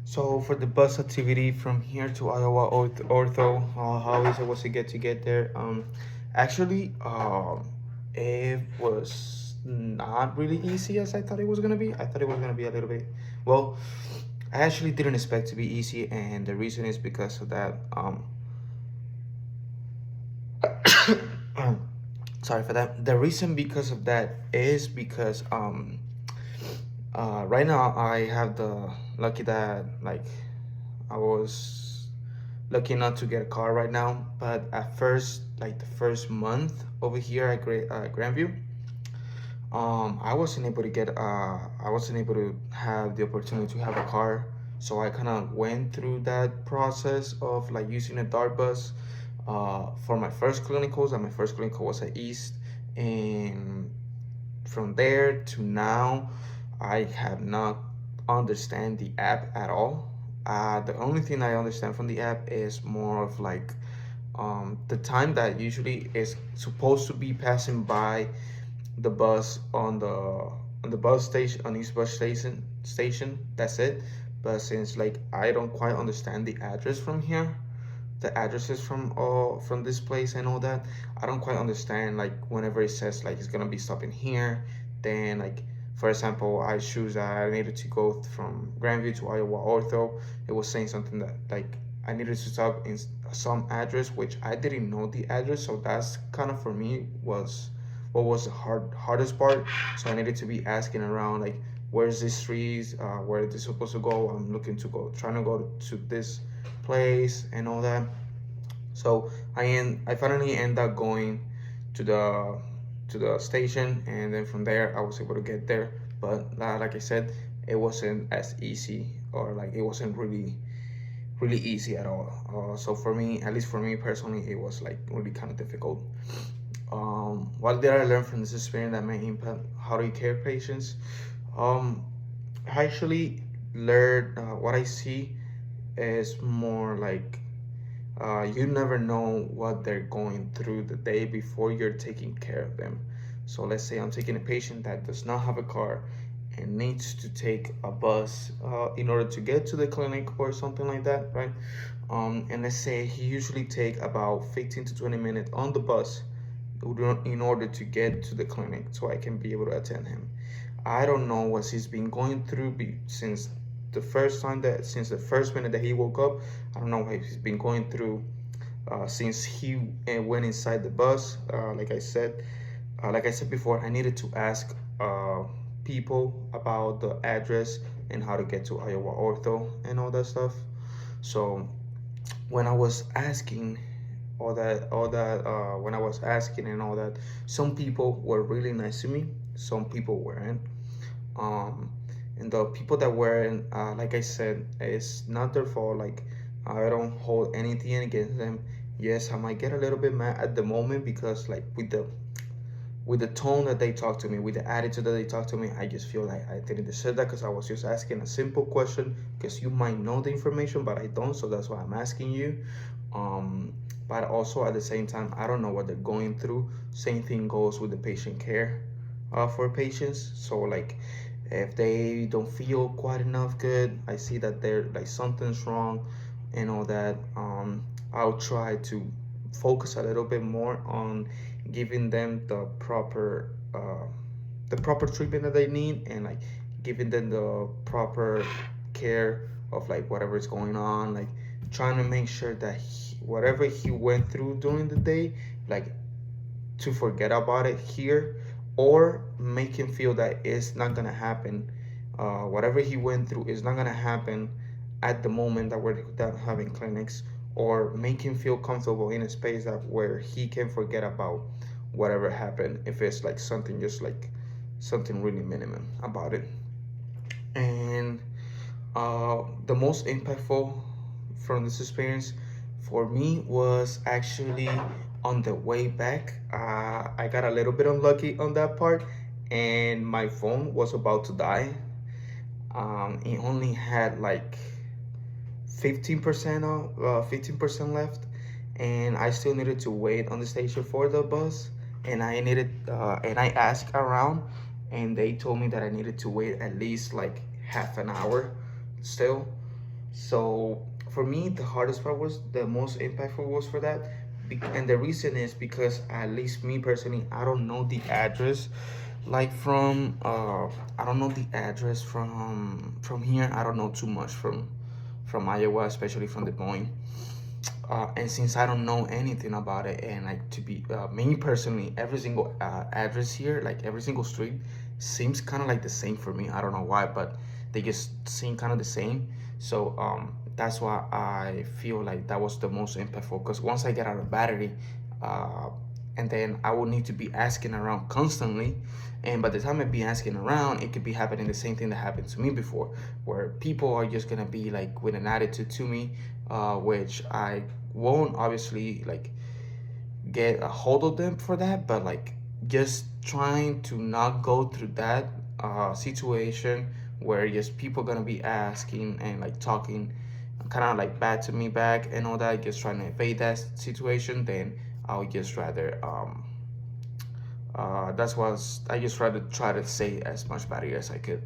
So for the bus activity from here to Iowa Ortho, how easy was it to get there? Actually, it was not really easy as I thought it was gonna be. I thought it was gonna be a little bit. Well, I actually didn't expect to be easy, and the reason is because of that. Sorry for that. The reason because of that is because right now I have the lucky that like I was lucky enough to get a car right now, but at first, like the first month over here at Grandview, I wasn't able to have the opportunity to have a car, so I kind of went through that process of like using a dart bus, for my first clinicals, and my first clinical was at East, and from there to now, I have not understand the app at all. The only thing I understand from the app is more of like the time that usually is supposed to be passing by the bus on the bus station, on each bus station. That's it. But since like I don't quite understand the address from here, the addresses from this place and all that, I don't quite understand like whenever it says like it's gonna be stopping here, then like for example I choose that I needed to go from Grandview to Iowa Ortho. It was saying something that like I needed to stop in some address which I didn't know the address, so that's kind of for me was what was the hardest part. So I needed to be asking around like where's this street, where is this supposed to go. I'm looking to go, trying to go to this place and all that. So I finally end up going to the station, and then from there I was able to get there. But like I said, it wasn't as easy, or like it wasn't really easy at all. So for me, at least for me personally, it was like really kind of difficult. What did I learn from this experience that may impact how do you care patients? Um, I actually learned, what I see is more like, you never know what they're going through the day before you're taking care of them. So let's say I'm taking a patient that does not have a car and needs to take a bus, in order to get to the clinic or something like that, right? And let's say he usually take about 15 to 20 minutes on the bus in order to get to the clinic so I can be able to attend him. I don't know what he's been going through since the first minute that he woke up. I don't know what he's been going through, since he went inside the bus. Like I said before, I needed to ask people about the address and how to get to Iowa Ortho and all that stuff. So when I was asking when I was asking and all that, some people were really nice to me, some people weren't. um and the people that weren't, like I said, it's not their fault. Like I don't hold anything against them. Yes, I might get a little bit mad at the moment because like with the tone that they talk to me, with the attitude that they talk to me, I just feel like I didn't deserve that because I was just asking a simple question. Because you might know the information, but I don't, so that's why I'm asking you. Um, but also at the same time, I don't know what they're going through. Same thing goes with the patient care, for patients. So like, if they don't feel quite enough good, I see that they're like something's wrong, and all that. I'll try to focus a little bit more on giving them the proper treatment that they need, and like giving them the proper care of like whatever is going on, like trying to make sure that whatever he went through during the day, like to forget about it here, or make him feel that it's not gonna happen. Whatever he went through is not gonna happen at the moment that we're done having clinics, or make him feel comfortable in a space that where he can forget about whatever happened, if it's like something just like something really minimum about it. And the most impactful from this experience for me was actually on the way back. I got a little bit unlucky on that part, and my phone was about to die. It only had like 15% left, and I still needed to wait on the station for the bus. And I asked around, and they told me that I needed to wait at least like half an hour still. So for me, the hardest part was the most impactful was for that, and the reason is because at least me personally, I don't know the address, like from I don't know the address from here. I don't know too much from Iowa, especially from Des Moines. And since I don't know anything about it, and like to be me personally, every single address here, like every single street, seems kind of like the same for me. I don't know why, but they just seem kind of the same. So that's why I feel like that was the most impactful. Because once I get out of battery, uh, and then I will need to be asking around constantly. And by the time I be asking around, it could be happening the same thing that happened to me before, where people are just gonna be like with an attitude to me, which I won't obviously like get a hold of them for that, but like just trying to not go through that situation where just people gonna be asking and like talking kind of like bad to me back and all that, just trying to evade that situation, then I would just rather that's what I just try to say as much battery as I could.